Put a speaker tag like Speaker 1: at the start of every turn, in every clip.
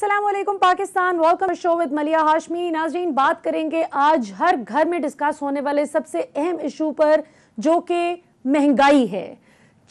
Speaker 1: अस्सलाम वालेकुम Pakistan, welcome show with मलिया हाशमी। नाज़रीन, बात करेंगे आज हर घर में डिस्कस होने वाले सबसे अहम इशू पर, जो कि महंगाई है।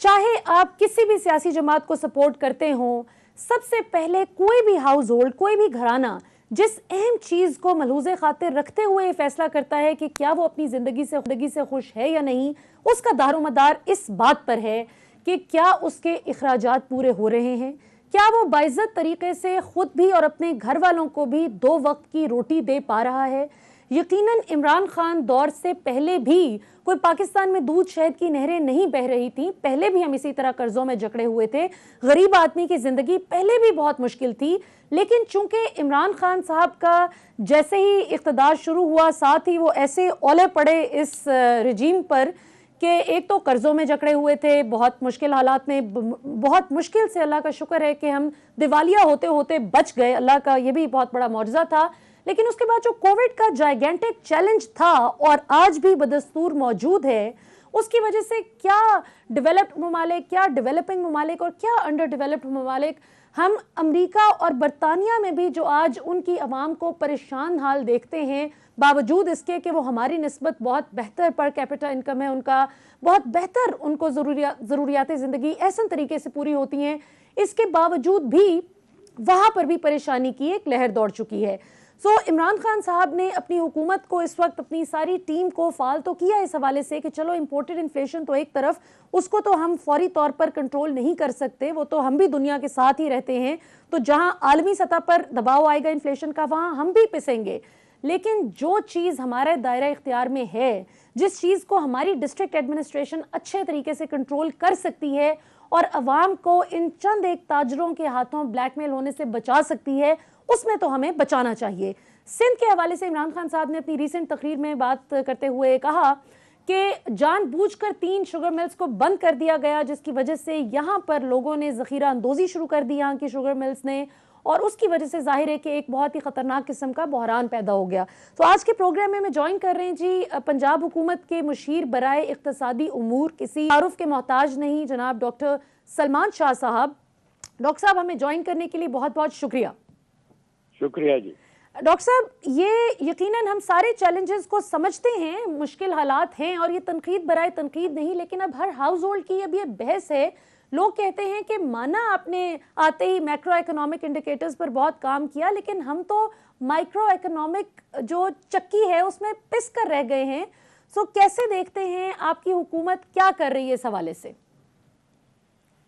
Speaker 1: चाहे आप किसी भी सियासी जमात को सपोर्ट करते हो, सबसे पहले कोई भी हाउस होल्ड, कोई भी घराना जिस अहम चीज को मलहूज़े खातिर रखते हुए ये फैसला करता है कि क्या वो अपनी जिंदगी से खुश है या नहीं, उसका दारोमदार इस बात पर है कि क्या उसके इखराजात पूरे हो रहे हैं, क्या वो बाइज्जत तरीके से खुद भी और अपने घर वालों को भी 2 वक्त की रोटी दे पा रहा है। यकीनन इमरान खान दौर से पहले भी कोई पाकिस्तान में दूध शहद की नहरें नहीं बह रही थी, पहले भी हम इसी तरह कर्जों में जकड़े हुए थे, गरीब आदमी की जिंदगी पहले भी बहुत मुश्किल थी। लेकिन चूंकि इमरान खान साहब का जैसे ही इख्तिदार शुरू हुआ, साथ ही वो ऐसे ओले पड़े इस रजीम पर कि एक तो कर्जों में जकड़े हुए थे, बहुत मुश्किल हालात में, बहुत मुश्किल से, अल्लाह का शुक्र है कि हम दिवालिया होते होते बच गए, अल्लाह का ये भी बहुत बड़ा मौजज़ा था। लेकिन उसके बाद जो कोविड का जाइगेंटिक चैलेंज था और आज भी बदस्तूर मौजूद है, उसकी वजह से क्या डेवलप्ड ममालिक, क्या डेवलपिंग ममालिक और क्या अंडर डेवलप्ड ममालिक, हम अमेरिका और बरतानिया में भी जो आज उनकी आवाम को परेशान हाल देखते हैं, बावजूद इसके कि वो हमारी निस्बत बहुत बेहतर पर कैपिटा इनकम है उनका, बहुत बेहतर उनको ज़रूरियात ज़िंदगी ऐसा तरीके से पूरी होती हैं, इसके बावजूद भी वहाँ पर भी परेशानी की एक लहर दौड़ चुकी है। इमरान खान साहब ने अपनी हुकूमत को इस वक्त, अपनी सारी टीम को फाल तो किया इस हवाले से कि चलो इंपोर्टेड इन्फ्लेशन तो एक तरफ, उसको तो हम फौरी तौर पर कंट्रोल नहीं कर सकते, वो तो हम भी दुनिया के साथ ही रहते हैं, तो जहां आलमी सतह पर दबाव आएगा इन्फ्लेशन का, वहां हम भी पिसेंगे। लेकिन जो चीज़ हमारे दायरा इख्तियार में है, जिस चीज़ को हमारी डिस्ट्रिक्ट एडमिनिस्ट्रेशन अच्छे तरीके से कंट्रोल कर सकती है और अवाम को इन चंद एक ताजरों के हाथों ब्लैकमेल होने से बचा सकती है, उसमें तो हमें बचाना चाहिए। सिंध के हवाले से इमरान खान साहब ने अपनी रीसेंट तकरीर में बात करते हुए कहा कि जानबूझकर 3 शुगर मिल्स को बंद कर दिया गया, जिसकी वजह से यहाँ पर लोगों ने ज़ख़ीरा अंदोज़ी शुरू कर दी यहाँ की शुगर मिल्स ने, और उसकी वजह से जाहिर है कि एक बहुत ही ख़तरनाक किस्म का बहरान पैदा हो गया। तो आज के प्रोग्राम में मैं ज्वाइन कर रहे हैं जी पंजाब हुकूमत के मुशीर बराए इक़्तिसादी उमूर, किसी तारुफ के मोहताज नहीं, जनाब डॉक्टर सलमान शाह साहब। डॉक्टर साहब, हमें ज्वाइन करने के लिए बहुत बहुत शुक्रिया।
Speaker 2: शुक्रिया जी।
Speaker 1: डॉक्टर साहब, ये यकीनन हम सारे चैलेंजेस को समझते हैं, मुश्किल हालात हैं और ये तनकीद बराए तनकीद नहीं, लेकिन अब हर हाउस होल्ड की अब ये बहस है। लोग कहते हैं कि माना आपने आते ही मैक्रो इकोनॉमिक इंडिकेटर्स पर बहुत काम किया, लेकिन हम तो माइक्रो इकोनॉमिक जो चक्की है उसमें पिस कर रह गए हैं। कैसे देखते हैं, आपकी हुकूमत क्या कर रही है इस हवाले से?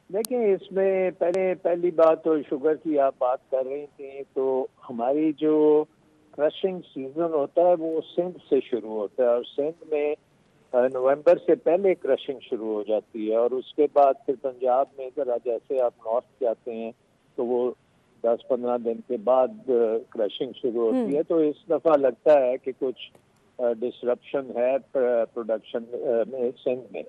Speaker 2: देखिए, इसमें पहली बात तो शुगर की आप बात कर रही थी, तो हमारी जो क्रशिंग सीजन होता है वो सिंध से शुरू होता है, और सिंध में नवंबर से पहले क्रशिंग शुरू हो जाती है, और उसके बाद फिर पंजाब में जरा जैसे आप नॉर्थ जाते हैं तो वो 10-15 दिन के बाद क्रशिंग शुरू होती है। तो इस दफ़ा लगता है कि कुछ डिसरप्शन है प्रोडक्शन में सिंध में,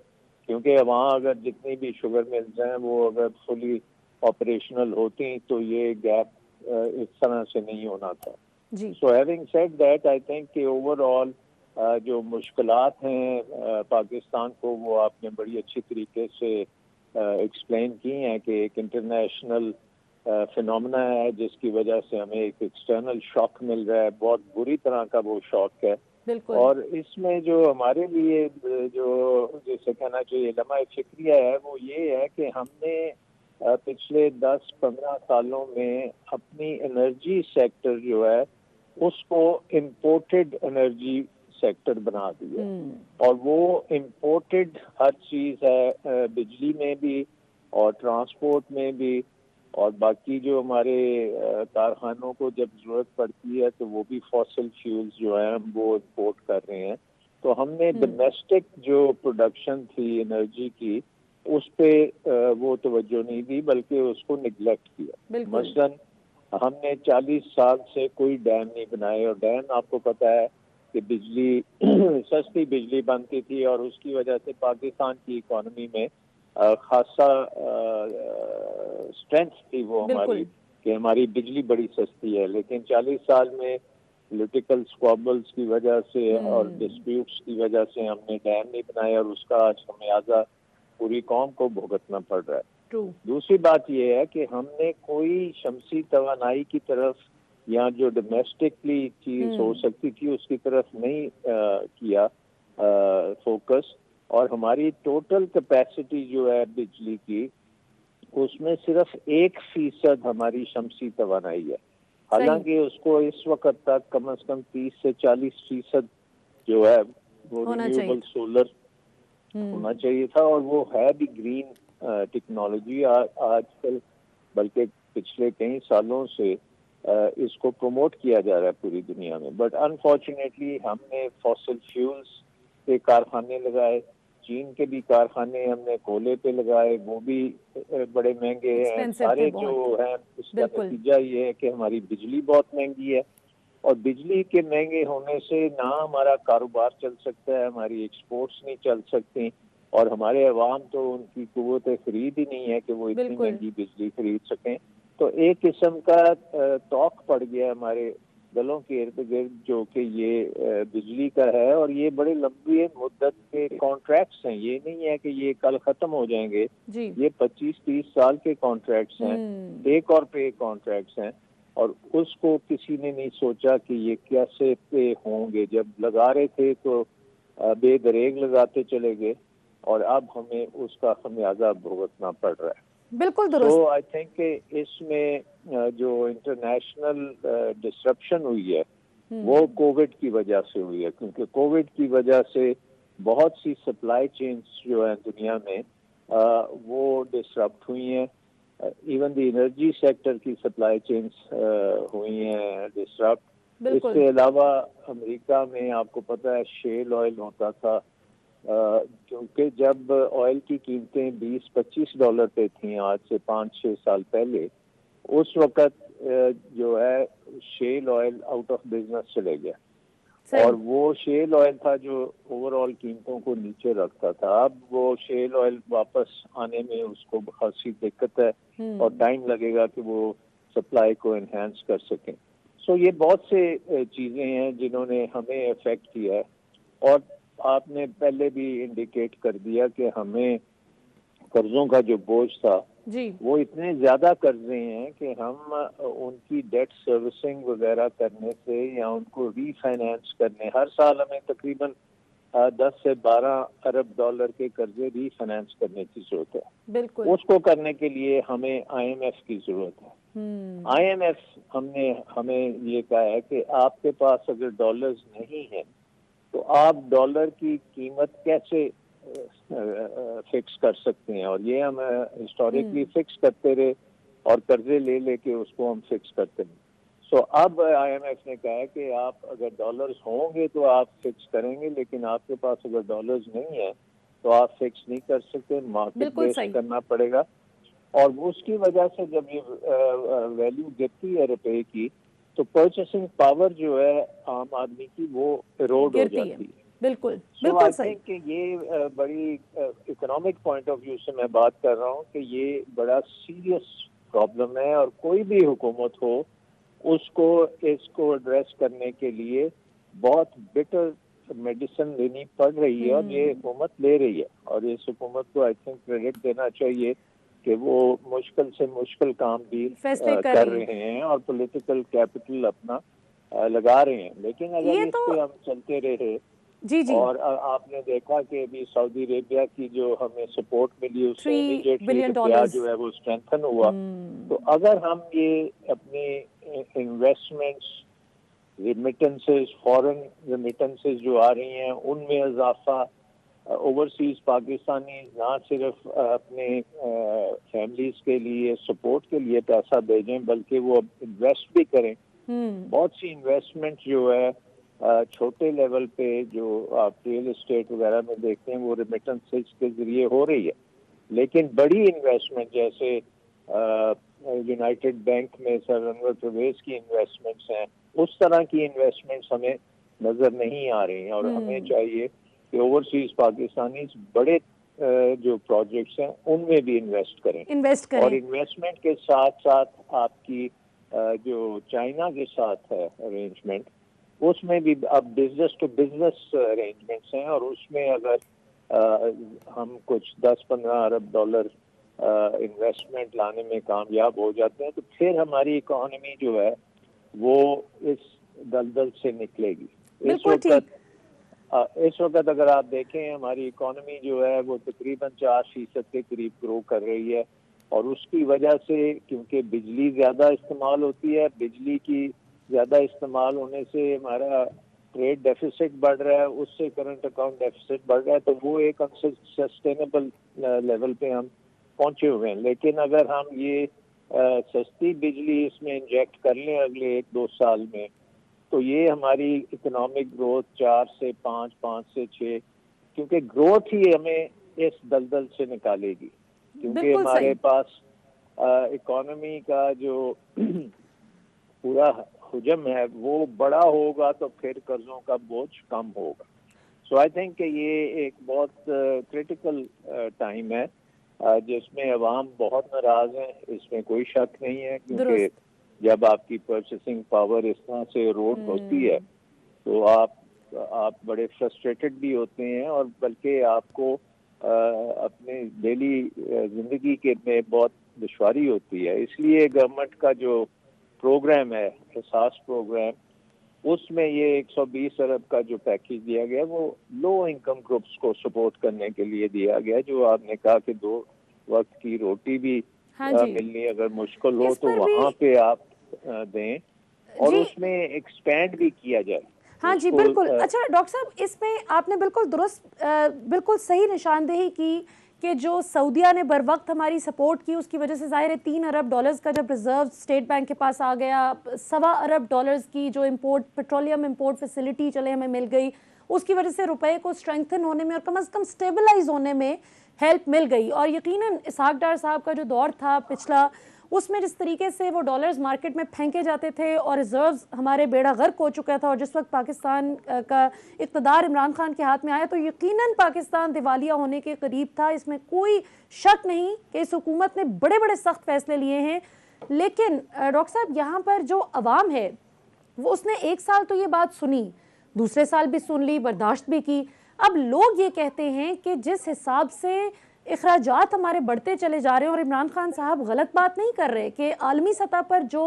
Speaker 2: क्योंकि वहाँ अगर जितनी भी शुगर मिल्स हैं वो अगर फुली ऑपरेशनल होती तो ये गैप इस तरह से नहीं होना था। So having said that, I think कि ओवरऑल जो मुश्किलात हैं पाकिस्तान को, वो आपने बड़ी अच्छी तरीके से एक्सप्लेन की हैं कि एक इंटरनेशनल फिनोमेना है जिसकी वजह से हमें एक एक्सटर्नल शॉक मिल रहा है, बहुत बुरी तरह का वो शॉक है। और इसमें जो हमारे लिए जो जैसे कहना चाहिए लम्हा फिक्रिया है, वो ये है कि हमने पिछले 10-15 सालों में अपनी एनर्जी सेक्टर जो है उसको इम्पोर्टेड एनर्जी सेक्टर बना दिया, और वो इम्पोर्टेड हर चीज़ है, बिजली में भी और ट्रांसपोर्ट में भी, और बाकी जो हमारे कारखानों को जब जरूरत पड़ती है तो वो भी फॉसिल फ्यूल्स जो है हम वो इंपोर्ट कर रहे हैं। तो हमने डोमेस्टिक जो प्रोडक्शन थी एनर्जी की उस पे वो तवज्जो नहीं दी, बल्कि उसको निगलेक्ट किया। मसलन हमने 40 साल से कोई डैम नहीं बनाए, और डैम आपको पता है कि बिजली सस्ती बिजली बनती थी, और उसकी वजह से पाकिस्तान की इकोनॉमी में खासा स्ट्रेंथ थी वो हमारी, कि हमारी बिजली बड़ी सस्ती है। लेकिन 40 साल में पॉलिटिकल स्क्वॉबल्स की वजह से और डिस्प्यूट्स की वजह से हमने डैम नहीं बनाए, और उसका आज खमियाजा पूरी कौम को भुगतना पड़ रहा है। दूसरी बात यह है कि हमने कोई शमसी तवानाई की तरफ या जो डोमेस्टिकली चीज हो सकती थी उसकी तरफ नहीं किया फोकस, और हमारी टोटल कैपेसिटी जो है बिजली की उसमें सिर्फ 1% हमारी शमसी तवानाई है। हालांकि उसको इस वक्त तक कम से कम 30 से 40% जो है वो रिन्यूएबल सोलर होना चाहिए था, और वो है भी ग्रीन टेक्नोलॉजी आजकल, बल्कि पिछले कई सालों से इसको प्रमोट किया जा रहा है पूरी दुनिया में। बट अनफॉर्चुनेटली हमने फॉसिल फ्यूल्स के कारखाने लगाए, चीन के भी कारखाने हमने कोयले पे लगाए, वो भी बड़े महंगे हैं सारे जो हैं। इसका नतीजा ये है कि हमारी बिजली बहुत महंगी है, और बिजली के महंगे होने से ना हमारा कारोबार चल सकता है, हमारी एक्सपोर्ट्स नहीं चल सकती, और हमारे अवाम तो उनकी कुव्वत खरीद ही नहीं है कि वो इतनी महंगी बिजली खरीद सकें। तो एक किस्म का तौक पड़ गया हमारे गलों के इर्द गिर्द जो कि ये बिजली का है, और ये बड़े लंबी मुद्दत के कॉन्ट्रैक्ट्स हैं, ये नहीं है कि ये कल खत्म हो जाएंगे। ये 25-30 साल के कॉन्ट्रैक्ट्स हैं, टेक और पे कॉन्ट्रैक्ट्स हैं, और उसको किसी ने नहीं सोचा कि ये कैसे पे होंगे। जब लगा रहे थे तो बेदरेग लगाते चले गए, और अब हमें उसका खमियाजा भुगतना पड़ रहा है।
Speaker 1: बिल्कुल दुरुस्त।
Speaker 2: तो आई थिंक इसमें जो इंटरनेशनल डिसरप्शन हुई है वो कोविड की वजह से हुई है, क्योंकि कोविड की वजह से बहुत सी सप्लाई चेन्स जो है दुनिया में वो डिसरप्ट हुई हैं। इवन द एनर्जी सेक्टर की सप्लाई चेन्स हुई हैं डिसरप्ट। इसके अलावा अमेरिका में आपको पता है शेल ऑयल होता था, क्योंकि जब ऑयल की कीमतें $20-25 पे थी आज से 5-6 साल पहले, उस वक्त जो है Shell oil out of business चले गया, और वो शेल ऑयल था जो ओवरऑल कीमतों को नीचे रखता था। अब वो शेल ऑयल वापस आने में उसको खासी दिक्कत है, और टाइम लगेगा कि वो सप्लाई को एनहांस कर सकें। सो ये बहुत से चीजें हैं जिन्होंने हमें अफेक्ट किया है, और आपने पहले भी इंडिकेट कर दिया कि हमें कर्जों का जो बोझ था वो इतने ज्यादा कर्जे हैं कि हम उनकी डेट सर्विसिंग वगैरह करने से या उनको रीफाइनेंस करने, हर साल हमें तकरीबन 10 से 12 अरब डॉलर के कर्जे रीफाइनेंस करने की जरूरत है।
Speaker 1: बिल्कुल।
Speaker 2: उसको करने के लिए हमें IMF की जरूरत है। IMF हमें ये कहा है कि आपके पास अगर डॉलर्स नहीं है तो आप डॉलर की कीमत कैसे फिक्स कर सकते हैं, और ये हम हिस्टोरिकली फिक्स करते रहे और कर्जे ले लेके उसको हम फिक्स करते हैं। सो अब IMF ने कहा है कि आप अगर डॉलर्स होंगे तो आप फिक्स करेंगे, लेकिन आपके पास अगर डॉलर्स नहीं है तो आप फिक्स नहीं कर सकते, मार्केट बेस्ड करना पड़ेगा। और उसकी वजह से जब ये वैल्यू गिरती है रुपए की, तो परचेसिंग पावर जो है आम आदमी की वो इरोड हो जाती है।
Speaker 1: बिल्कुल
Speaker 2: बिल्कुल सही। कि ये बड़ी इकोनॉमिक पॉइंट ऑफ व्यू से मैं बात कर रहा हूँ कि ये बड़ा सीरियस प्रॉब्लम है, और कोई भी हुकूमत हो उसको इसको एड्रेस करने के लिए बहुत बिटर मेडिसिन लेनी पड़ रही है, और ये हुकूमत ले रही है। और इस हुकूमत को आई थिंक क्रेडिट देना चाहिए कि वो मुश्किल से मुश्किल काम भी कर रहे हैं और पॉलिटिकल कैपिटल अपना लगा रहे हैं। लेकिन अगर इस पे हम चलते रहे और आपने देखा कि अभी सऊदी अरेबिया की जो हमें सपोर्ट मिली उससे इमीडिएटली रुपया जो है वो स्ट्रेंथन हुआ। तो अगर हम ये अपनी इन्वेस्टमेंट्स, रिमिटेंसेस, फॉरेन रिमिटेंसेस जो आ रही हैं उनमें इजाफा, ओवरसीज पाकिस्तानी ना सिर्फ अपने फैमिलीज के लिए सपोर्ट के लिए पैसा भेजें बल्कि वो इन्वेस्ट भी करें। बहुत सी इन्वेस्टमेंट जो है छोटे लेवल पे जो आप रियल एस्टेट वगैरह में देखते हैं वो रिमिटेंसेस के जरिए हो रही है, लेकिन बड़ी इन्वेस्टमेंट जैसे यूनाइटेड बैंक में सर अनवर परवेज की इन्वेस्टमेंट्स हैं, उस तरह की इन्वेस्टमेंट्स हमें नजर नहीं आ रही हैं। और हमें चाहिए कि ओवरसीज पाकिस्तानी बड़े जो प्रोजेक्ट्स हैं उनमें भी इन्वेस्ट करें। और इन्वेस्टमेंट के साथ साथ आपकी जो चाइना के साथ है अरेंजमेंट, उसमें भी अब बिजनेस टू बिजनेस अरेंजमेंट्स हैं, और उसमें अगर हम कुछ 10-15 अरब डॉलर इन्वेस्टमेंट लाने में कामयाब हो जाते हैं तो फिर हमारी इकोनॉमी जो है वो इस दलदल से निकलेगी। इस वक्त अगर आप देखें हमारी इकोनॉमी जो है वो तकरीबन 4% के करीब ग्रो कर रही है, और उसकी वजह से क्योंकि बिजली ज़्यादा इस्तेमाल होती है, बिजली की ज़्यादा इस्तेमाल होने से हमारा ट्रेड डेफिसिट बढ़ रहा है, उससे करंट अकाउंट डेफिसिट बढ़ रहा है, तो वो एक सस्टेनेबल लेवल पे हम पहुंचे हुए हैं। लेकिन अगर हम ये सस्ती बिजली इसमें इंजेक्ट कर लें अगले 1-2 साल में, तो ये हमारी इकोनॉमिक ग्रोथ 4 से 5, 5 से 6, क्योंकि ग्रोथ ही हमें इस दलदल से निकालेगी, क्योंकि हमारे पास इकोनॉमी का जो पूरा हुजम है वो बड़ा होगा तो फिर कर्जों का बोझ कम होगा। सो आई थिंक कि ये एक बहुत क्रिटिकल टाइम है जिसमें अवाम बहुत नाराज है, इसमें कोई शक नहीं है, क्योंकि जब आपकी परचेसिंग पावर इस तरह से रोड होती है तो आप बड़े फ्रस्ट्रेटेड भी होते हैं, और बल्कि आपको अपने डेली जिंदगी के में बहुत दुश्वारी होती है। इसलिए गवर्नमेंट का जो प्रोग्राम है, एहसास प्रोग्राम, उसमें ये 120 अरब का जो पैकेज दिया गया वो लो इनकम ग्रुप्स को सपोर्ट करने के लिए दिया गया। जो आपने कहा कि 2 वक्त की रोटी भी मिलनी अगर मुश्किल हो तो वहाँ पे आप दें, और उसमें एक्सपेंड भी किया जाए।
Speaker 1: हाँ जी बिल्कुल। अच्छा डॉक्टर साहब, इसमें आपने बिल्कुल दुरुस्त बिल्कुल सही निशानदेही की कि जो सऊदीया ने बर वक्त हमारी सपोर्ट की उसकी वजह से जाहिर है 3 अरब डॉलर्स का जब रिजर्व स्टेट बैंक के पास आ गया, 1.25 अरब डॉलर्स की जो इंपोर्ट पेट्रोलियम इंपोर्ट फैसिलिटी चले हमें मिल गई, उसकी वजह से रुपए को स्ट्रेंथन होने में और कम से कम स्टेबलाइज होने में हेल्प मिल गई। और यकीनन इसहाक डार साहब का जो दौर था पिछला, उसमें जिस तरीके से वो डॉलर्स मार्केट में फेंके जाते थे और रिजर्व्स हमारे बेड़ा गर्क हो चुका था, और जिस वक्त पाकिस्तान का इक़्तिदार इमरान खान के हाथ में आया तो यकीनन पाकिस्तान दिवालिया होने के करीब था। इसमें कोई शक नहीं कि इस हुकूमत ने बड़े बड़े सख्त फैसले लिए हैं। लेकिन डॉक्टर साहब, यहाँ पर जो अवाम है वो उसने 1 साल तो ये बात सुनी, दूसरे साल भी सुन ली, बर्दाश्त भी की। अब लोग ये कहते हैं कि जिस हिसाब से इखराजात हमारे बढ़ते चले जा रहे हैं, और इमरान खान साहब गलत बात नहीं कर रहे कि आलमी सतह पर जो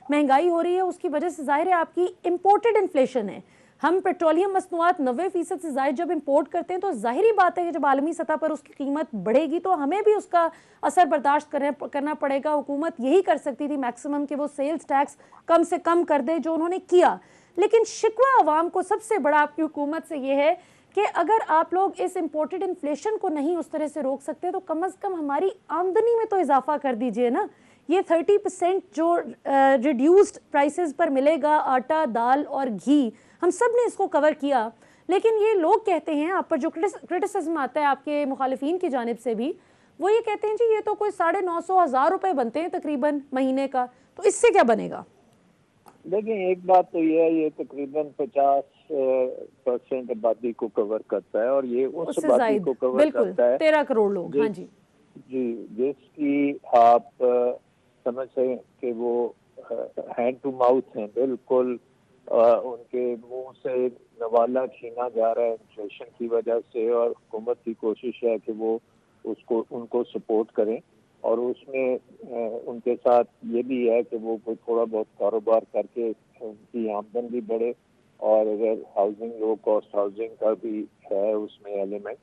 Speaker 1: महंगाई हो रही है उसकी वजह से जाहिर है आपकी इम्पोर्टेड इन्फ्लेशन है। हम पेट्रोलियम मसनूआत 90% से ज़ायद जब इंपोर्ट करते हैं तो जाहिरी बात है कि जब आलमी सतह पर उसकी कीमत बढ़ेगी तो हमें भी उसका असर बर्दाश्त करना पड़ेगा। हुकूमत यही कर सकती थी मैक्सिमम कि वो सेल्स टैक्स कम से कम कर दे, जो उन्होंने किया। लेकिन शिकवा अवाम को सबसे बड़ा आपकी हुकूमत से ये है कि अगर आप लोग इस इंपोर्टेड इन्फ्लेशन को नहीं उस तरह से रोक सकते तो कम से कम हमारी आमदनी में तो इजाफा कर दीजिए ना। ये 30% जो रिड्यूस्ड प्राइसेस पर मिलेगा, आटा, दाल और घी, हम सब ने इसको कवर किया। लेकिन ये लोग कहते हैं, आप पर जो क्रिटिसिज्म आता है आपके मुखालिफिन की जानिब से भी, वो ये कहते हैं जी ये तो कोई 950-1000 रुपए बनते हैं तकरीबन महीने का, तो इससे क्या बनेगा?
Speaker 2: देखिए, एक बात तो ये है, ये तकरीबन 50% आबादी को कवर करता है, और ये उस आबादी को कवर करता है
Speaker 1: 13 करोड़ लोग। हाँ जी
Speaker 2: जी, जिसकी आप समझ सकें कि वो हैंड टू माउथ हैं, बिल्कुल उनके मुंह से नवाला छीना जा रहा है इन्फ्लेशन की वजह से, और हुकूमत की कोशिश है कि वो उनको सपोर्ट करें, और उसमें उनके साथ ये भी है कि वो कोई थोड़ा बहुत कारोबार करके उनकी आमदन भी बढ़े, और अगर हाउसिंग, लो कॉस्ट हाउसिंग का भी है उसमें एलिमेंट,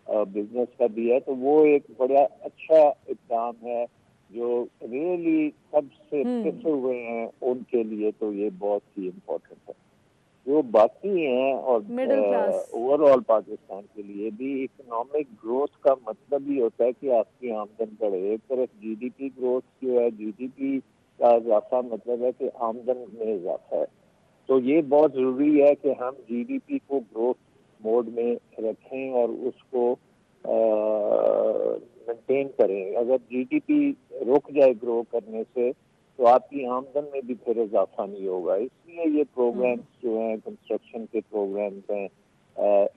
Speaker 2: बिजनेस का भी है, तो वो एक बड़ा अच्छा इक़दाम है जो रियली सबसे पिछड़े हुए हैं उनके लिए, तो ये बहुत ही इम्पोर्टेंट है। जो बाकी हैं और ओवरऑल पाकिस्तान के लिए भी इकोनॉमिक ग्रोथ का मतलब ही होता है कि आपकी आमदन बढ़े। एक तरफ जीडीपी ग्रोथ जो है, जीडीपी का इजाफा मतलब है कि आमदन में इजाफा है, तो ये बहुत जरूरी है कि हम जीडीपी को ग्रोथ मोड में रखें और उसको मेंटेन करें। अगर जीडीपी रुक जाए ग्रो करने से तो आपकी आमदन में भी फिर इजाफा नहीं होगा। इसलिए ये प्रोग्राम्स जो हैं, कंस्ट्रक्शन के प्रोग्राम्स हैं,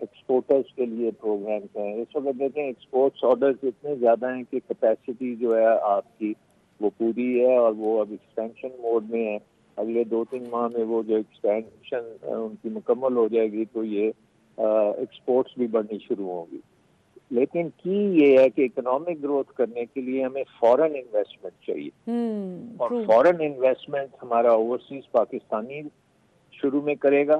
Speaker 2: एक्सपोर्टर्स के लिए प्रोग्राम्स हैं। इस वक्त देखें एक्सपोर्ट्स ऑर्डर्स इतने ज़्यादा हैं कि कैपेसिटी जो है आपकी वो पूरी है, और वो अब एक्सपेंशन मोड में है। अगले 2-3 माह में वो जो एक्सपेंशन उनकी मुकम्मल हो जाएगी तो ये एक्सपोर्ट्स भी बढ़नी शुरू होंगी। लेकिन की ये है कि इकोनॉमिक ग्रोथ करने के लिए हमें फॉरेन इन्वेस्टमेंट चाहिए। और फॉरेन इन्वेस्टमेंट हमारा ओवरसीज पाकिस्तानी शुरू में करेगा,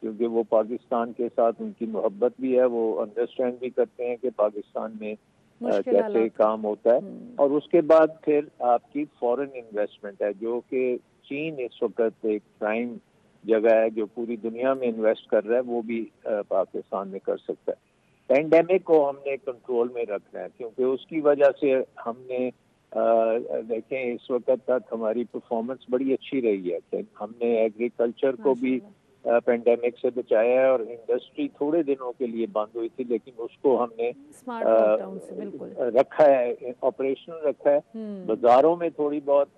Speaker 2: क्योंकि वो पाकिस्तान के साथ उनकी मोहब्बत भी है, वो अंडरस्टैंड भी करते हैं कि पाकिस्तान में कैसे काम होता है। और उसके बाद फिर आपकी फॉरेन इन्वेस्टमेंट है, जो कि चीन इस वक्त एक प्राइम जगह है जो पूरी दुनिया में इन्वेस्ट कर रहा है, वो भी पाकिस्तान में कर सकता है। पैंडेमिक को हमने कंट्रोल में रखना है, क्योंकि उसकी वजह से हमने देखें इस वक्त तक हमारी परफॉर्मेंस बड़ी अच्छी रही है कि हमने एग्रीकल्चर को भी पेंडेमिक से बचाया है, और इंडस्ट्री थोड़े दिनों के लिए बंद हुई थी, लेकिन उसको हमने रखा है, ऑपरेशनल रखा है। बाजारों में थोड़ी बहुत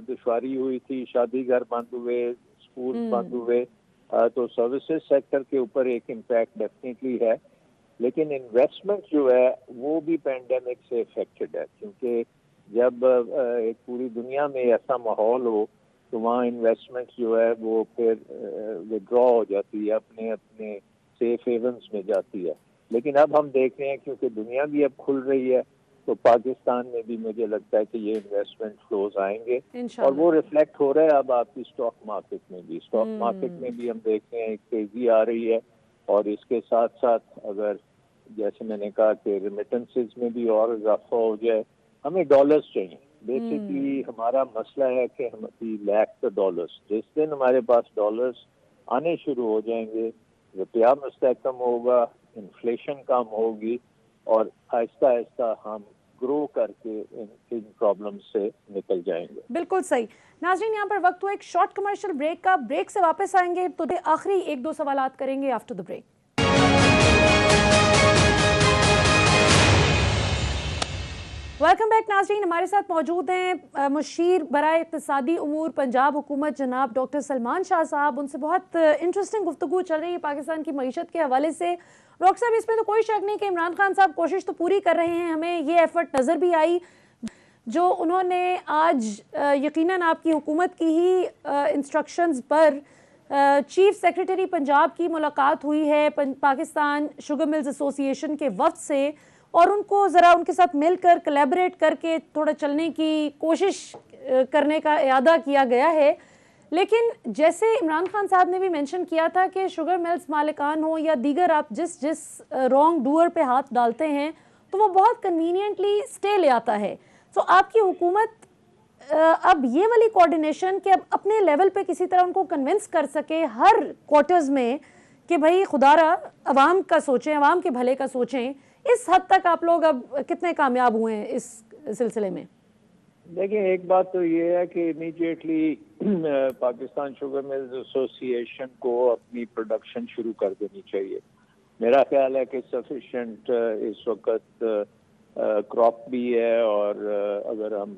Speaker 2: दुश्वारी हुई थी, शादी घर बंद हुए, स्कूल बंद हुए, तो सर्विसेज सेक्टर के ऊपर एक इम्पैक्ट डेफिनेटली है। लेकिन इन्वेस्टमेंट जो है वो भी पेंडेमिक से इफेक्टेड है, क्योंकि जब एक पूरी दुनिया में ऐसा माहौल हो तो वहाँ इन्वेस्टमेंट जो है वो फिर विड्रॉ हो जाती है, अपने अपने सेफ हेवन्स में जाती है। लेकिन अब हम देख रहे हैं क्योंकि दुनिया भी अब खुल रही है, तो पाकिस्तान में भी मुझे लगता है कि ये इन्वेस्टमेंट फ्लोज आएंगे, और वो रिफ्लेक्ट हो रहा है अब आपकी स्टॉक मार्केट में भी। स्टॉक मार्केट में भी हम देख रहे हैं एक तेजी आ रही है, और इसके साथ साथ अगर जैसे मैंने कहा कि रेमिटेंसेस में भी और इजाफा हो जाए, हमें डॉलर्स चाहिए। बेसिकली हमारा मसला है कि हम लैक द डॉलर्स। जिस दिन हमारे पास डॉलर्स आने शुरू हो जाएंगे, रुपया मुस्तहकम होगा, इन्फ्लेशन कम होगी, और आहिस्ता आहिस्ता हम ग्रो करके इन प्रॉब्लम से निकल जाएंगे।
Speaker 1: बिल्कुल सही। नाज़रीन, यहाँ पर वक्त हुआ एक शॉर्ट कमर्शियल ब्रेक का। ब्रेक से वापस आएंगे तो आखिरी 1-2 सवालात करेंगे after the break. Welcome back नाज़रीन, हमारे साथ मौजूद हैं मुशीर बराए इक़्तिसादी उमूर पंजाब हुकूमत जनाब डॉक्टर सलमान शाह साहब। उनसे बहुत इंटरेस्टिंग गुफ्तगू चल रही है पाकिस्तान की मईशत के हवाले से। डॉक्टर साहब, इसमें तो कोई शक नहीं कि इमरान खान साहब कोशिश तो पूरी कर रहे हैं, हमें ये एफर्ट नज़र भी आई जो उन्होंने आज यकीनन आपकी हुकूमत की ही इंस्ट्रक्शंस पर चीफ सेक्रेटरी पंजाब की मुलाकात हुई है पाकिस्तान शुगर मिल्स एसोसिएशन के वफ्द से, और उनको ज़रा उनके साथ मिलकर कोलैबोरेट करके थोड़ा चलने की कोशिश करने का इरादा किया गया है। लेकिन जैसे इमरान खान साहब ने भी मेंशन किया था कि शुगर मिल्स मालिकान हो या दीगर, आप जिस रॉन्ग डूअर पे हाथ डालते हैं तो वो बहुत कन्वीनियंटली स्टे ले आता है। तो आपकी हुकूमत अब ये वाली कोऑर्डिनेशन कि अब अपने लेवल पे किसी तरह उनको कन्विंस कर सके हर क्वार्टर्स में कि भाई खुदारा अवाम का सोचें, अवाम के भले का सोचें, इस हद तक आप लोग अब कितने कामयाब हुए हैं इस सिलसिले में?
Speaker 2: देखिए, एक बात तो ये है कि immediately Pakistan sugar mills association को अपनी प्रोडक्शन शुरू कर देनी चाहिए। मेरा ख्याल है कि सफिशिएंट इस वक्त क्रॉप भी है, और अगर हम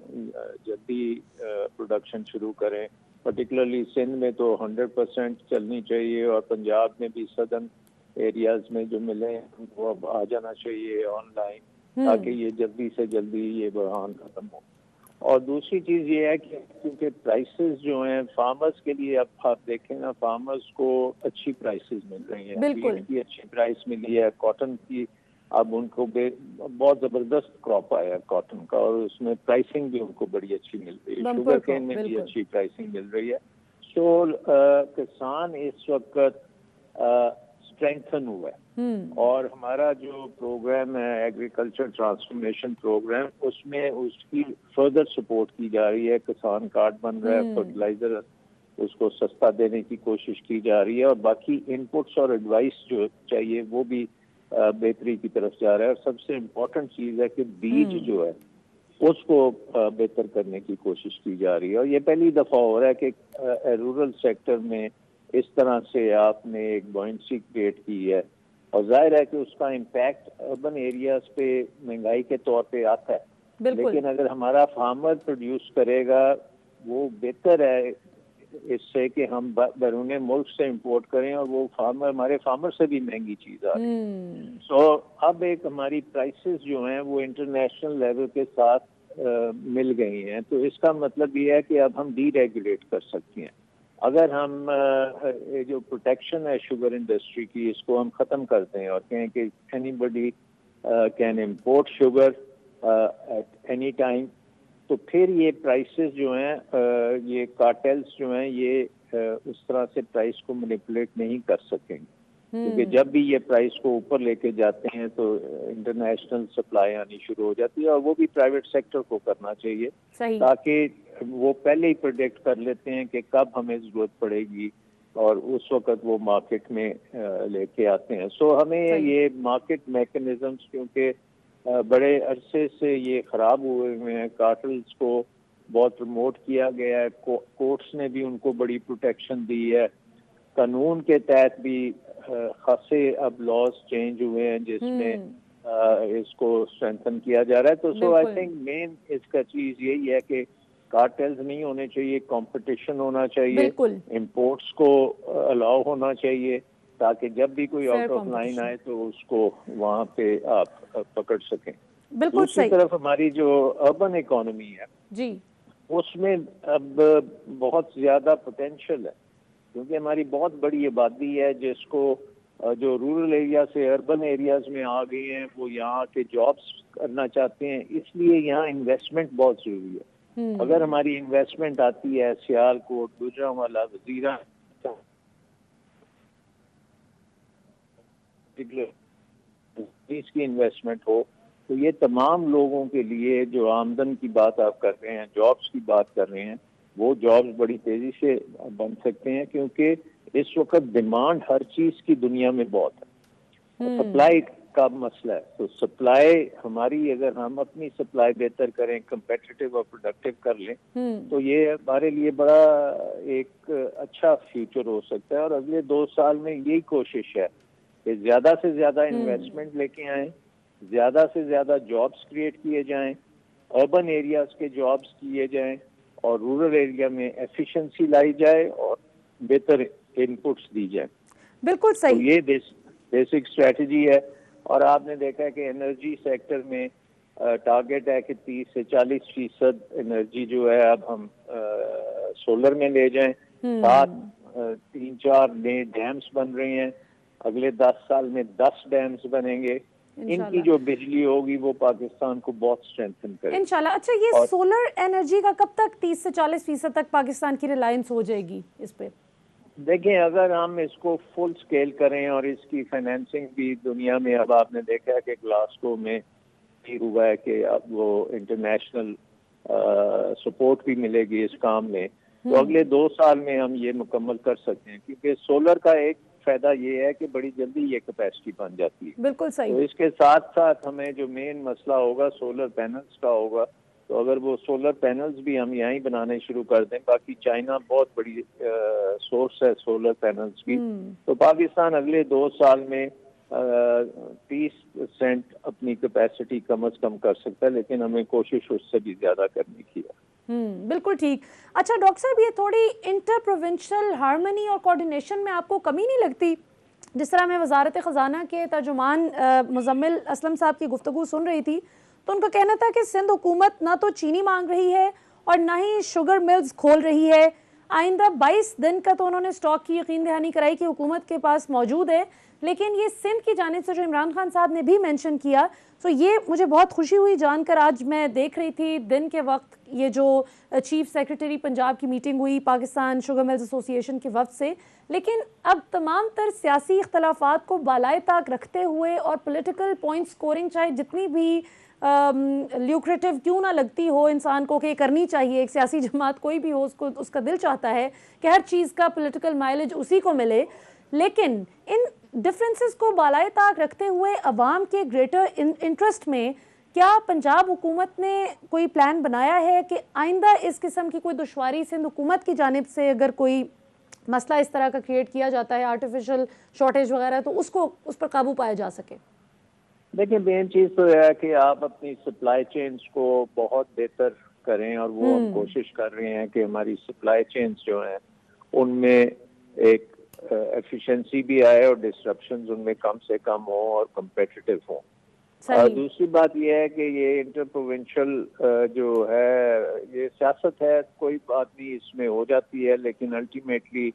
Speaker 2: जल्दी प्रोडक्शन शुरू करें, पर्टिकुलरली सिंध में तो 100% चलनी चाहिए, और पंजाब में भी सदर्न एरियाज में जो मिले वो अब आ जाना चाहिए ऑनलाइन, ताकि ये जल्दी से जल्दी ये बहरान खत्म हो। और दूसरी चीज ये है कि क्योंकि प्राइसेस जो हैं फार्मर्स के लिए, अब आप देखें ना, फार्मर्स को अच्छी प्राइसेस मिल रही हैं, वीट की अच्छी प्राइस मिली है, कॉटन की अब उनको बहुत जबरदस्त क्रॉप आया कॉटन का, और उसमें प्राइसिंग भी उनको बड़ी अच्छी मिल रही है, शुगर केन में भी अच्छी प्राइसिंग मिल रही है। तो किसान इस वक्त स्ट्रेंथन हुआ है, और हमारा जो प्रोग्राम है एग्रीकल्चर ट्रांसफॉर्मेशन प्रोग्राम, उसमें उसकी फर्दर सपोर्ट की जा रही है। किसान कार्ड बन रहा है, फर्टिलाइजर उसको सस्ता देने की कोशिश की जा रही है, और बाकी इनपुट्स और एडवाइस जो चाहिए वो भी बेहतरी की तरफ जा रहा है। और सबसे इम्पोर्टेंट चीज है कि बीज जो है उसको बेहतर करने की कोशिश की जा रही है, और ये पहली दफा हो रहा है कि रूरल सेक्टर में इस तरह से आपने एक बॉयंसी क्रिएट की है, और जाहिर है कि उसका इम्पैक्ट अर्बन एरियाज पे महंगाई के तौर पे आता है, लेकिन अगर हमारा फार्मर प्रोड्यूस करेगा वो बेहतर है इससे कि हम बैरून मुल्क से इंपोर्ट करें, और वो फार्मर हमारे फार्मर से भी महंगी चीज आ रही है। तो अब एक हमारी प्राइसेस जो हैं वो इंटरनेशनल लेवल के साथ मिल गई हैं, तो इसका मतलब ये है कि अब हम डीरेगुलेट कर सकते हैं। अगर हम जो प्रोटेक्शन है शुगर इंडस्ट्री की, इसको हम खत्म करते हैं और कहें कि anybody can import sugar at any time, तो फिर ये प्राइसेस जो हैं ये कार्टेल्स जो हैं ये उस तरह से प्राइस को मैनिपुलेट नहीं कर सकेंगे, क्योंकि जब भी ये प्राइस को ऊपर लेके जाते हैं तो इंटरनेशनल सप्लाई आनी शुरू हो जाती है, और वो भी प्राइवेट सेक्टर को करना चाहिए, ताकि वो पहले ही प्रेडिक्ट कर लेते हैं कि कब हमें जरूरत पड़ेगी और उस वक्त वो मार्केट में लेके आते हैं। सो हमें ये मार्केट मैकेनिज्म्स, क्योंकि बड़े अरसे से ये खराब हुए हुए हैं, कार्टेल्स को बहुत प्रमोट किया गया है, कोर्ट्स ने भी उनको बड़ी प्रोटेक्शन दी है, कानून के तहत भी खासे अब लॉज चेंज हुए हैं जिसमें इसको स्ट्रेंथन किया जा रहा है। तो सो आई थिंक मेन इसका चीज यही है कि कार्टेल्स नहीं होने चाहिए, कंपटीशन होना चाहिए, इंपोर्ट्स को अलाउ होना चाहिए, ताकि जब भी कोई आउट ऑफ लाइन आए तो उसको वहां पे आप पकड़ सकें। दूसरी तरफ हमारी जो अर्बन इकोनॉमी है जी, उसमें अब बहुत ज्यादा पोटेंशियल है, क्योंकि हमारी बहुत बड़ी आबादी है जिसको जो रूरल एरिया से अर्बन एरियाज में आ गई हैं, वो यहाँ के जॉब्स करना चाहते हैं, इसलिए यहाँ इन्वेस्टमेंट बहुत जरूरी है। अगर हमारी इन्वेस्टमेंट आती है सियालकोट, गुजरांवाला, वजीरा की इन्वेस्टमेंट हो, तो ये तमाम लोगों के लिए जो आमदन की बात आप कर रहे हैं, जॉब्स की बात कर रहे हैं, वो जॉब्स बड़ी तेजी से बन सकते हैं, क्योंकि इस वक्त डिमांड हर चीज की दुनिया में बहुत है, सप्लाई का मसला है। तो सप्लाई हमारी, अगर हम अपनी सप्लाई बेहतर करें, कंपेटिटिव और प्रोडक्टिव कर लें, तो ये हमारे लिए बड़ा एक अच्छा फ्यूचर हो सकता है। और अगले 2 साल में यही कोशिश है कि ज्यादा से ज्यादा इन्वेस्टमेंट लेके आए, ज्यादा से ज्यादा जॉब्स क्रिएट किए जाएं, अर्बन एरियाज के जॉब्स किए जाएं, और रूरल एरिया में एफिशिएंसी लाई जाए और बेहतर इनपुट्स दी जाए।
Speaker 1: बिल्कुल सही।
Speaker 2: तो ये बेसिक स्ट्रेटजी है। और आपने देखा है कि एनर्जी सेक्टर में टारगेट है कि 30 से 40% एनर्जी जो है अब हम सोलर में ले जाएं। 3-4 नए डैम्स बन रहे हैं, अगले 10 साल में 10 डैम्स बनेंगे। इनकी जो बिजली होगी वो पाकिस्तान को बहुत स्ट्रेंथन करेगी
Speaker 1: इंशाल्लाह। अच्छा, ये सोलर एनर्जी का कब तक 30 से 40% तक पाकिस्तान की रिलायंस हो जाएगी इस पे?
Speaker 2: देखें, अगर हम इसको फुल स्केल करें और इसकी फाइनेंसिंग भी दुनिया में, अब आपने देखा है कि ग्लासगो में भी हुआ है कि अब वो इंटरनेशनल सपोर्ट भी मिलेगी इस काम में, तो अगले 2 साल में हम ये मुकम्मल कर सकते हैं, क्योंकि सोलर का एक फायदा ये है कि बड़ी जल्दी ये कैपेसिटी बन जाती है।
Speaker 1: बिल्कुल सही।
Speaker 2: तो इसके साथ साथ हमें जो मेन मसला होगा सोलर पैनल्स का होगा, तो अगर वो सोलर पैनल्स भी हम यहाँ ही बनाने शुरू कर दें, बाकी चाइना बहुत बड़ी सोर्स है सोलर पैनल्स की, तो पाकिस्तान अगले 2 साल में 30% अपनी कैपेसिटी कम से कम कर सकता है, लेकिन हमें कोशिश उससे भी ज्यादा करने की है।
Speaker 1: बिल्कुल ठीक। अच्छा डॉक्टर साहब, ये थोड़ी इंटर प्रोविंशियल हार्मनी और कोऑर्डिनेशन में आपको कमी नहीं लगती? जिस तरह मैं वजारत ख़जाना के तर्जुमान मुजम्मिल असलम साहब की गुफ्तगू सुन रही थी, तो उनका कहना था कि सिंध हुकूमत ना तो चीनी मांग रही है और ना ही शुगर मिल्स खोल रही है। आइंदा 22 दिन का तो उन्होंने स्टॉक की यकीन दहानी कराई कि हुकूमत के पास मौजूद है, लेकिन ये सिंध की जानिब से जो इमरान खान साहब ने भी मेंशन किया, तो ये मुझे बहुत खुशी हुई जानकर। आज मैं देख रही थी दिन के वक्त ये जो चीफ सेक्रेटरी पंजाब की मीटिंग हुई पाकिस्तान शुगर मिल्स एसोसिएशन के वक्त से, लेकिन अब तमाम तर सियासी इख्तलाफात को बालाए ताक रखते हुए और पॉलिटिकल पॉइंट स्कोरिंग चाहे जितनी भी ल्यूक्रेटिव क्यों ना लगती हो इंसान को कि करनी चाहिए, एक सियासी जमात कोई भी हो उसको उसका दिल चाहता है कि हर चीज़ का पॉलिटिकल माइलेज उसी को मिले, लेकिन इन डिफरेंसेस को बालाए ताक रखते हुए अवाम के ग्रेटर इंटरेस्ट में क्या पंजाब हुकूमत ने कोई प्लान बनाया है कि आइंदा इस किस्म की कोई दुश्वारी सिंध हुकूमत की जानिब से अगर कोई मसला इस तरह का क्रिएट किया जाता है, आर्टिफिशियल शॉर्टेज वगैरह, तो उस पर काबू पाया जा सके?
Speaker 2: देखिए, मेन चीज़ तो है कि आप अपनी सप्लाई चेन्स को बहुत बेहतर करें, और वो हम कोशिश कर रहे हैं कि हमारी सप्लाई चेन्स जो हैं उनमें एक एफिशिएंसी भी आए और डिस्ट्रप्शंस उनमें कम से कम हो और कम्पिटिटिव हो। दूसरी बात यह है कि ये इंटर प्रोविंशियल जो है ये सियासत है, कोई बात नहीं इसमें हो जाती है, लेकिन अल्टीमेटली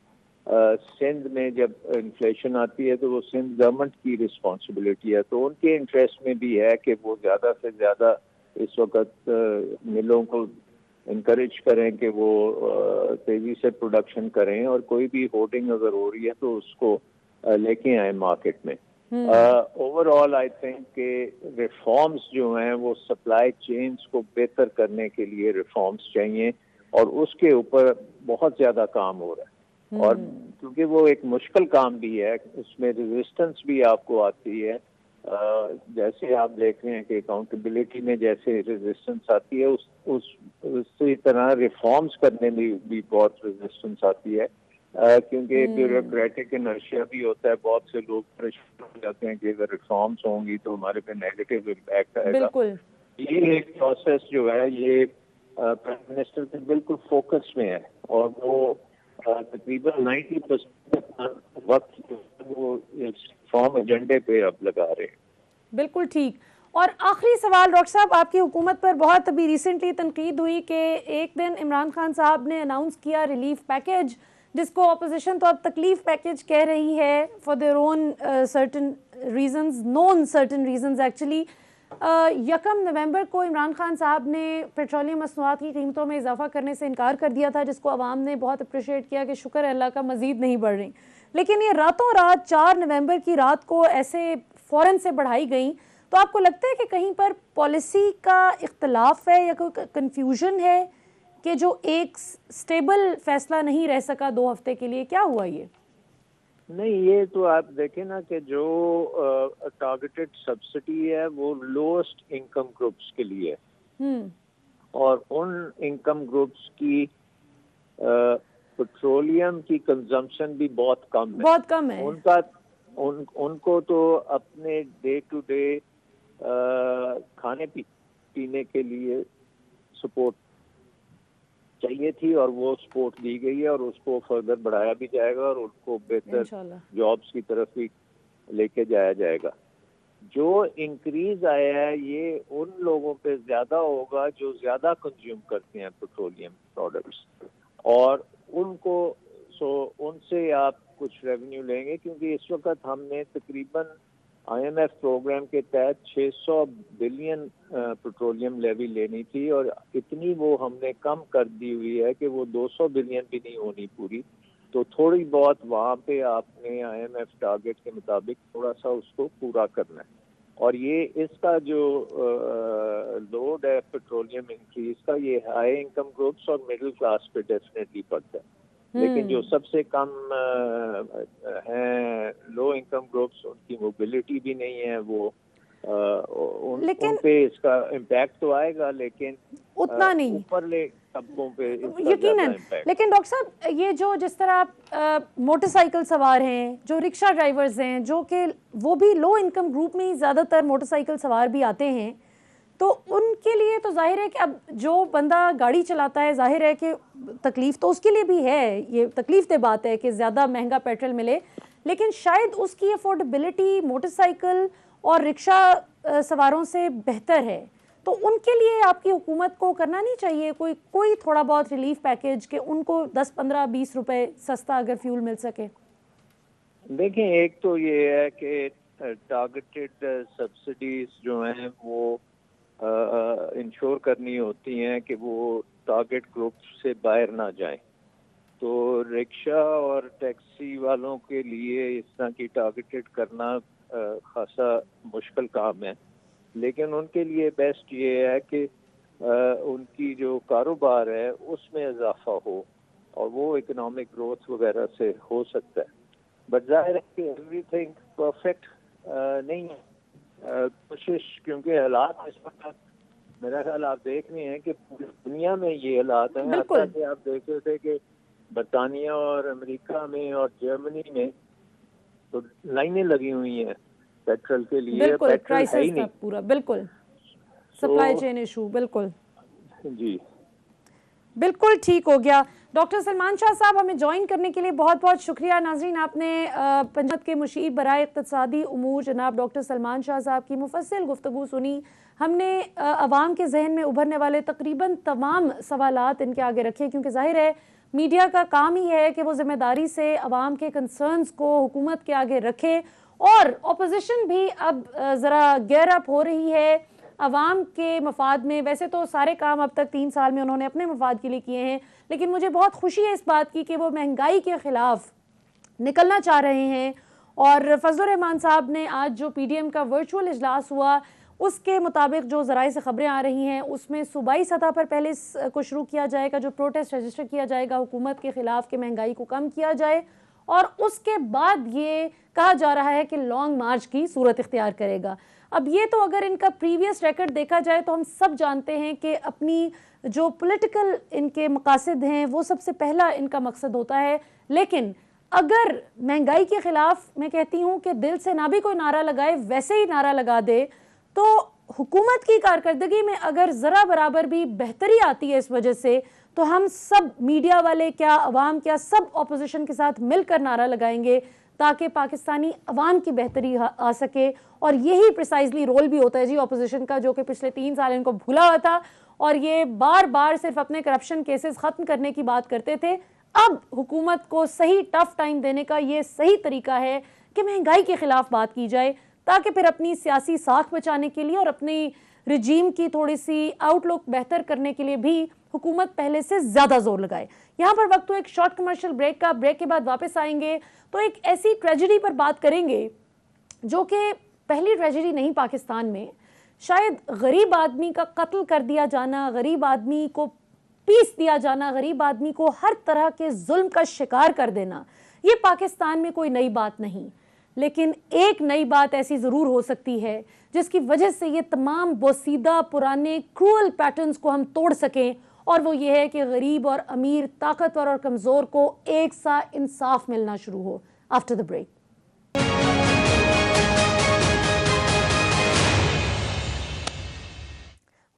Speaker 2: सिंध में जब इन्फ्लेशन आती है तो वो सिंध गवर्नमेंट की रिस्पॉन्सिबिलिटी है, तो उनके इंटरेस्ट में भी है कि वो ज़्यादा से ज़्यादा इस वक्त मिलों को इनकरेज करें कि वो तेज़ी से प्रोडक्शन करें, और कोई भी होर्डिंग अगर हो रही है तो उसको लेके आए मार्केट में। ओवरऑल आई थिंक कि रिफॉर्म्स जो हैं वो सप्लाई चेन्स को बेहतर करने के लिए रिफॉर्म्स चाहिए, और उसके ऊपर बहुत ज़्यादा काम हो रहा है। और क्योंकि वो एक मुश्किल काम भी है, उसमें रेजिस्टेंस भी आपको आती है। जैसे आप देख रहे हैं कि अकाउंटेबिलिटी में जैसे रेजिस्टेंस आती है, उसी तरह रिफॉर्म्स करने में भी बहुत रेजिस्टेंस आती है, क्योंकि ब्यूरोक्रेटिक इनर्शिया भी होता है। बहुत से लोग परेशान हो जाते हैं कि अगर रिफॉर्म्स होंगी तो हमारे पे नेगेटिव इम्पैक्ट आएगा। ये एक प्रोसेस जो है ये प्राइम मिनिस्टर के बिल्कुल फोकस में है, और वो तकरीबन 90% वक्त वो रिफॉर्म एजेंडे पे अब लगा रहे हैं।
Speaker 1: बिल्कुल ठीक। और आखिरी सवाल डॉक्टर साहब, आपकी हुकूमत पर बहुत अभी रिसेंटली तनकीद हुई कि एक दिन इमरान खान साहब ने अनाउंस किया रिलीफ पैकेज, जिसको अपोजिशन तो अब तकलीफ पैकेज कह रही है for their own certain reasons, non certain reasons actually. 1 नवंबर को इमरान खान साहब ने पेट्रोलियम मसनूआत की कीमतों में इजाफा करने से इनकार कर दिया था, जिसको अवाम ने बहुत अप्रिशिएट किया कि शुक्र है अल्लाह का मजीद नहीं बढ़ रही। लेकिन ये रातों रात 4 नवंबर की रात को ऐसे फ़ौरन से बढ़ाई गई, तो आपको लगता है कि कहीं पर पॉलिसी का इख्तलाफ है या कोई कन्फ्यूजन है कि जो एक स्टेबल फैसला नहीं रह सका 2 हफ्ते के लिए? क्या हुआ ये?
Speaker 2: नहीं, ये तो आप देखें ना कि जो टारगेटेड सब्सिडी है वो लोएस्ट इनकम ग्रुप्स के लिए है, और उन इनकम ग्रुप्स की पेट्रोलियम की कंजम्पशन भी बहुत कम है। उनको तो अपने डे टू डे खाने पीने के लिए सपोर्ट चाहिए थी, और वो सपोर्ट दी गई है, और उसको फर्दर बढ़ाया भी जाएगा, और उनको बेहतर जॉब्स की तरफ भी लेके जाया जाएगा। जो इंक्रीज आया है ये उन लोगों पे ज्यादा होगा जो ज्यादा कंज्यूम करते हैं पेट्रोलियम प्रोडक्ट्स, और उनसे आप कुछ रेवेन्यू लेंगे, क्योंकि इस वक्त हमने तकरीबन IMF प्रोग्राम के तहत 600 बिलियन पेट्रोलियम लेवी लेनी थी, और इतनी वो हमने कम कर दी हुई है कि वो 200 बिलियन भी नहीं होनी पूरी। तो थोड़ी बहुत वहाँ पे आपने IMF टारगेट के मुताबिक थोड़ा सा उसको पूरा करना है, और ये इसका जो लोड है पेट्रोलियम इंक्रीज का, ये हाई इनकम ग्रुप्स और मिडिल क्लास पे डेफिनेटली पड़ता है। लेकिन जो सबसे कम हैं लो इनकम ग्रुप्स, उनकी मोबिलिटी भी नहीं है, वो उन पे इसका इम्पैक्ट तो आएगा, लेकिन
Speaker 1: उतना नहीं
Speaker 2: ऊपरले तबकों पे
Speaker 1: यकीनन। लेकिन डॉक्टर साहब, ये जो जिस तरह आप मोटरसाइकिल सवार हैं, जो रिक्शा ड्राइवर्स हैं, जो कि वो भी लो इनकम ग्रुप में ही ज़्यादातर मोटरसाइकिल सवार भी आते हैं, तो उनके लिए तो जाहिर है कि अब जो बंदा गाड़ी चलाता है, जाहिर है कि तकलीफ तो उसके लिए भी है, ये तकलीफ दे बात है कि ज़्यादा महंगा पेट्रोल मिले, लेकिन शायद उसकी अफोर्डेबिलिटी मोटरसाइकिल और रिक्शा सवारों से बेहतर है। तो उनके लिए आपकी हुकूमत को करना नहीं चाहिए कोई थोड़ा बहुत रिलीफ पैकेज कि उनको 10, 15, 20 रुपए सस्ता अगर फ्यूल मिल सके?
Speaker 2: देखें, एक तो ये है कि टारगेटेड सब्सिडीज जो हैं वो इंश्योर करनी होती हैं कि वो टारगेट ग्रुप से बाहर ना जाएं। तो रिक्शा और टैक्सी वालों के लिए इस तरह की टारगेटेड करना खासा मुश्किल काम है, लेकिन उनके लिए बेस्ट ये है कि उनकी जो कारोबार है उसमें इजाफा हो, और वो इकोनॉमिक ग्रोथ वगैरह से हो सकता है। बट जाहिर है कि एवरीथिंग परफेक्ट नहीं है। कोशिश, क्योंकि हालात इस वक्त मेरा ख्याल आप देख रहे हैं कि पूरी दुनिया में ये हालात हैं। कि आप देख रहे थे कि बरतानिया और अमेरिका में और जर्मनी में तो लाइनें लगी हुई हैं पेट्रोल के लिए।
Speaker 1: बिल्कुल क्राइसिस था पूरा, बिल्कुल सप्लाई चेन इशू, बिल्कुल
Speaker 2: जी,
Speaker 1: बिल्कुल ठीक हो गया। डॉक्टर सलमान शाह साहब, हमें ज्वाइन करने के लिए बहुत बहुत शुक्रिया। नाजरीन, आपने पंजाब के मुशीर बराए इक़्तिसादी उमूर जनाब डॉक्टर सलमान शाह साहब की मुफस्सिल गुफ्तगू सुनी। हमने अवाम के जहन में उभरने वाले तकरीबन तमाम सवालात इनके आगे रखे, क्योंकि जाहिर है मीडिया का काम ही है कि वो जिम्मेदारी से अवाम के कंसर्न्स को हुकूमत के आगे रखे, और ऑपोजिशन भी अब ज़रा गेयर अप हो रही है अवाम के मफाद में। वैसे तो सारे काम अब तक 3 साल में उन्होंने अपने मफाद के लिए किए हैं, लेकिन मुझे बहुत खुशी है इस बात की कि वो महंगाई के खिलाफ निकलना चाह रहे हैं। और फजलुर रहमान साहब ने आज जो पीडीएम का वर्चुअल इजलास हुआ, उसके मुताबिक जो ज़राए से खबरें आ रही हैं, उसमें सूबाई सतह पर पहले को शुरू किया जाएगा, जो प्रोटेस्ट रजिस्टर किया जाएगा हुकूमत के खिलाफ कि महंगाई को कम किया जाए, और उसके बाद ये कहा जा रहा है कि लॉन्ग मार्च की सूरत इख्तियार करेगा। अब ये तो अगर इनका प्रीवियस रिकॉर्ड देखा जाए तो हम सब जानते हैं कि अपनी जो पॉलिटिकल इनके मकासद हैं वो सबसे पहला इनका मकसद होता है। लेकिन अगर महंगाई के खिलाफ मैं कहती हूँ कि दिल से ना भी कोई नारा लगाए, वैसे ही नारा लगा दे, तो हुकूमत की कारकर्दगी में अगर ज़रा बराबर भी बेहतरी आती है इस वजह से, तो हम सब मीडिया वाले क्या, अवाम क्या, सब ऑपोजिशन के साथ मिलकर नारा लगाएंगे ताकि पाकिस्तानी अवाम की बेहतरी आ सके। और यही प्रिसाइजली रोल भी होता है जी ऑपोजिशन का, जो कि पिछले 3 साल इनको भूला हुआ था और ये बार बार सिर्फ अपने करप्शन केसेस ख़त्म करने की बात करते थे। अब हुकूमत को सही टफ टाइम देने का ये सही तरीका है कि महंगाई के खिलाफ बात की जाए, ताकि फिर अपनी सियासी साख बचाने के लिए और अपनी रिजीम की थोड़ी सी आउटलुक बेहतर करने के लिए भी हुकूमत पहले से ज़्यादा जोर लगाए। यहाँ पर वक्त तो एक शॉर्ट कमर्शियल ब्रेक का, ब्रेक के बाद वापस आएंगे तो एक ऐसी ट्रेजेडी पर बात करेंगे जो कि पहली ट्रेजेडी नहीं पाकिस्तान में, शायद गरीब आदमी का कत्ल कर दिया जाना, गरीब आदमी को पीस दिया जाना, गरीब आदमी को हर तरह के जुल्म का शिकार कर देना, ये पाकिस्तान में कोई नई बात नहीं। लेकिन एक नई बात ऐसी ज़रूर हो सकती है जिसकी वजह से ये तमाम बोसीदा पुराने क्रूअल पैटर्न्स को हम तोड़ सकें, और वो ये है कि गरीब और अमीर, ताकतवर और कमज़ोर को एक सा इंसाफ मिलना शुरू हो। After the break.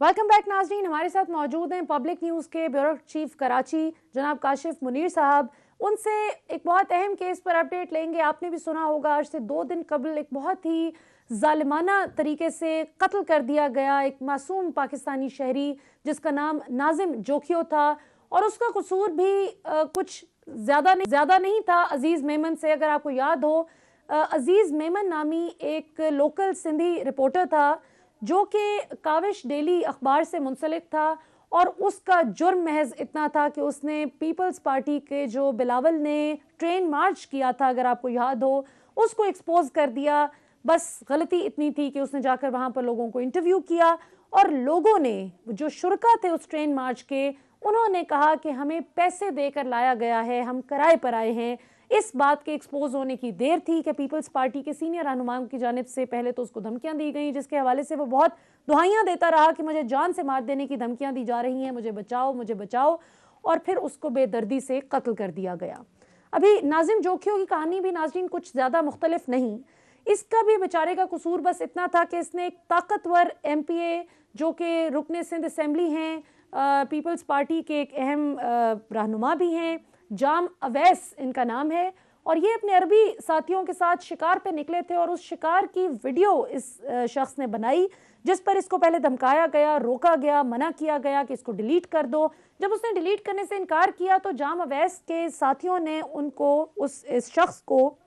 Speaker 1: Welcome back नाज़रीन, हमारे साथ मौजूद हैं पब्लिक न्यूज़ के ब्यूरो चीफ कराची जनाब काशिफ मुनीर साहब। उनसे एक बहुत अहम केस पर अपडेट लेंगे। आपने भी सुना होगा, आज से 2 दिन कबल एक बहुत ही जालिमाना तरीके से कत्ल कर दिया गया एक मासूम पाकिस्तानी शहरी जिसका नाम नाजिम जोखियो था, और उसका कसूर भी कुछ ज़्यादा नहीं था अजीज़ मेमन से। अगर आपको याद हो, अजीज़ मेमन नामी एक लोकल सिंधी रिपोर्टर था जो कि काविश डेली अखबार से मुंसलिक था, और उसका जुर्म महज इतना था कि उसने पीपल्स पार्टी के जो बिलावल ने ट्रेन मार्च किया था, अगर आपको याद हो, उसको एक्सपोज कर दिया। बस गलती इतनी थी कि उसने जाकर वहाँ पर लोगों को इंटरव्यू किया, और लोगों ने, जो शुरका थे उस ट्रेन मार्च के, उन्होंने कहा कि हमें पैसे देकर लाया गया है, हम किराए पर आए हैं। इस बात के एक्सपोज होने की देर थी कि पीपल्स पार्टी के सीनियर रहनुमाओं की जानिब से पहले तो उसको धमकियां दी गई, जिसके हवाले से वो बहुत दुहाइयां देता रहा कि मुझे जान से मार देने की धमकियां दी जा रही हैं, मुझे बचाओ, मुझे बचाओ, और फिर उसको बेदर्दी से कत्ल कर दिया गया। अभी नाजिम जोखियो की कहानी भी नाज़रीन कुछ ज़्यादा मुख्तलिफ नहीं। इसका भी बेचारे का कसूर बस इतना था कि इसने एक ताकतवर MPA जो कि रुकने सिंध असेंबली हैं, पीपल्स पार्टी के एक अहम रहनुमा भी हैं, जाम अवैस इनका नाम है, और ये अपने अरबी साथियों के साथ शिकार पे निकले थे, और उस शिकार की वीडियो इस शख्स ने बनाई, जिस पर इसको पहले धमकाया गया, रोका गया, मना किया गया कि इसको डिलीट कर दो। जब उसने डिलीट करने से इनकार किया तो जाम अवैस के साथियों ने उनको, इस शख्स को,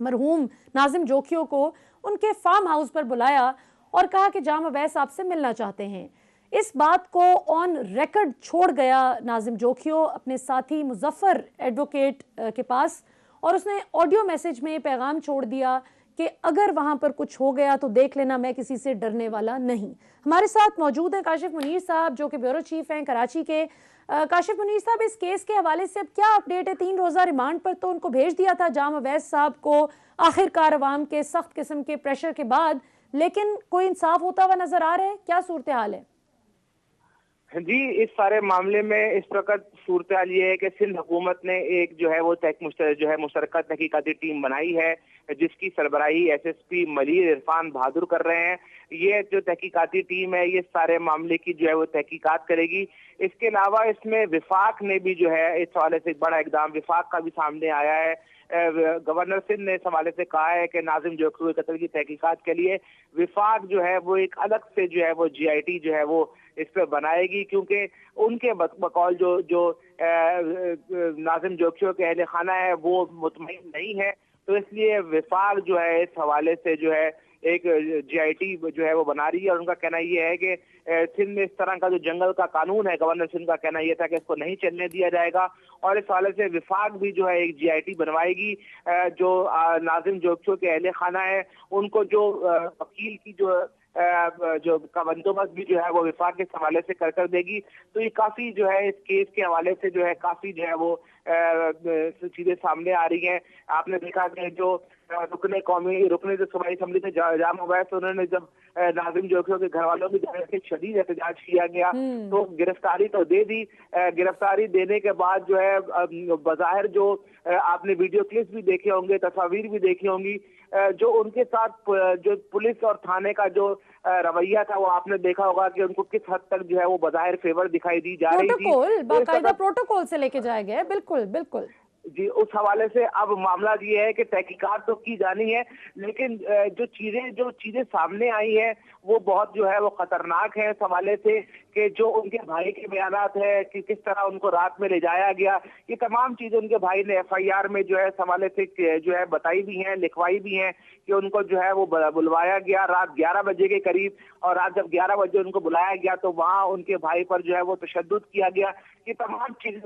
Speaker 1: मरहूम नाजिम जोखियो को, उनके फार्म हाउस पर बुलाया और कहा कि जाम अवैस आपसे मिलना चाहते हैं। इस बात को ऑन रिकॉर्ड छोड़ गया नाजिम जोखियो अपने साथी मुजफ्फर एडवोकेट के पास, और उसने ऑडियो मैसेज में पैगाम छोड़ दिया कि अगर वहां पर कुछ हो गया तो देख लेना, मैं किसी से डरने वाला नहीं। हमारे साथ मौजूद हैं काशिफ मुनीर साहब जो कि ब्यूरो चीफ हैं कराची के। काशिफ मुनीर साहब, इस केस के हवाले से अब क्या अपडेट है? 3 रोज़ा रिमांड पर तो उनको भेज दिया था जाम अवैस साहब को, आखिरकार अवाम के सख्त किस्म के प्रेशर के बाद, लेकिन कोई इंसाफ होता हुआ नजर आ रहा है? क्या सूरत हाल है?
Speaker 3: जी, इस सारे मामले में इस प्रकार सूरत हाल ये है कि सिंध हुकूमत ने एक जो है मुशतरका तहकीकाती टीम बनाई है, जिसकी सरबराही SSP मलिर इरफान बहादुर कर रहे हैं। ये जो तहकीकाती टीम है ये सारे मामले की जो है वो तहकीकात करेगी। इसके अलावा इसमें विफाक ने भी जो है इस हवाले से एक बड़ा इकदाम विफाक का भी सामने आया है। गवर्नर सिंध ने इस हवाले से कहा है कि नाजिम जोखियो के कत्ल की तहकीकात के लिए विफाक जो है वो एक अलग से जो है वो GIT जो है वो इस पर बनाएगी, क्योंकि उनके बकौल जो नाजिम जोगशियों के अहले खाना है वो मुतमईन नहीं है। तो इसलिए विफाक जो है इस हवाले से जो है एक GIT जो है वो बना रही है और उनका कहना ये है कि सिंध में इस तरह का जो जंगल का कानून है, गवर्नर सिंध का कहना यह था कि इसको नहीं चलने दिया जाएगा और इस हवाले से विफाक भी जो है एक GIT बनवाएगी जो नाजिम जोगशियों के अहले खाना है उनको जो वकील की जो का बंदोबस्त भी जो है वो विफाक के हवाले से कर देगी। तो ये काफी जो है इस केस के हवाले से जो है काफी जो है वो चीजें सामने आ रही हैं। आपने देखा कि जो रुकने जो सूबाई असम्बली में जाम हुआ है तो उन्होंने जब नाजिम जोगशियों के घर वालों की जानब से शदीद एहतजाज किया गया तो गिरफ्तारी तो दे दी। गिरफ्तारी देने के बाद जो है बज़ाहिर जो आपने वीडियो क्लिप्स भी देखे होंगे, तस्वीर भी देखी होंगी, जो उनके साथ जो पुलिस और थाने का जो रवैया था वो आपने देखा होगा कि उनको किस हद तक जो है वो बज़ाहिर फेवर दिखाई दी जा रही थी।
Speaker 1: बाकायदा प्रोटोकॉल से लेके जाया गया है। बिल्कुल बिल्कुल
Speaker 3: जी, उस हवाले से अब मामला ये है कि तहकीकात तो की जानी है लेकिन जो चीजें सामने आई है वो बहुत जो है वो खतरनाक है इस हवाले से कि जो उनके भाई के बयानात है कि किस तरह उनको रात में ले जाया गया, ये तमाम चीजें उनके भाई ने FIR में जो है इस हवाले से जो है बताई भी हैं, लिखवाई भी हैं कि उनको जो है वो बुलवाया गया रात 11 बजे के करीब और रात जब 11 बजे उनको बुलाया गया तो वहाँ उनके भाई पर जो है वो तशद्दुद किया गया। ये तमाम चीजें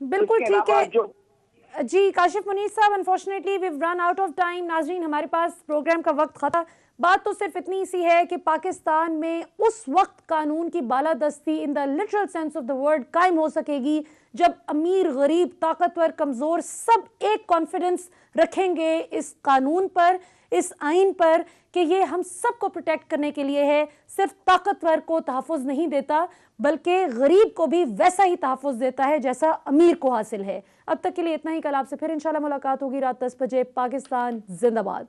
Speaker 1: बिल्कुल ठीक है जी। काशिफ मुनीर साहब, unfortunately we run out of time. नाजरीन, हमारे पास प्रोग्राम का वक्त खत्म। बात तो सिर्फ इतनी सी है कि पाकिस्तान में उस वक्त कानून की बालादस्ती in the literal sense of the word कायम हो सकेगी जब अमीर, गरीब, ताकतवर, कमजोर सब एक कॉन्फिडेंस रखेंगे इस कानून पर, इस आइन पर कि ये हम सबको प्रोटेक्ट करने के लिए है। सिर्फ ताकतवर को तहफ़्फ़ुज़ नहीं देता बल्कि गरीब को भी वैसा ही तहफ़्फ़ुज़ देता है जैसा अमीर को हासिल है। अब तक के लिए इतना ही। कल आपसे फिर इंशाल्लाह मुलाकात होगी रात 10 बजे। पाकिस्तान जिंदाबाद।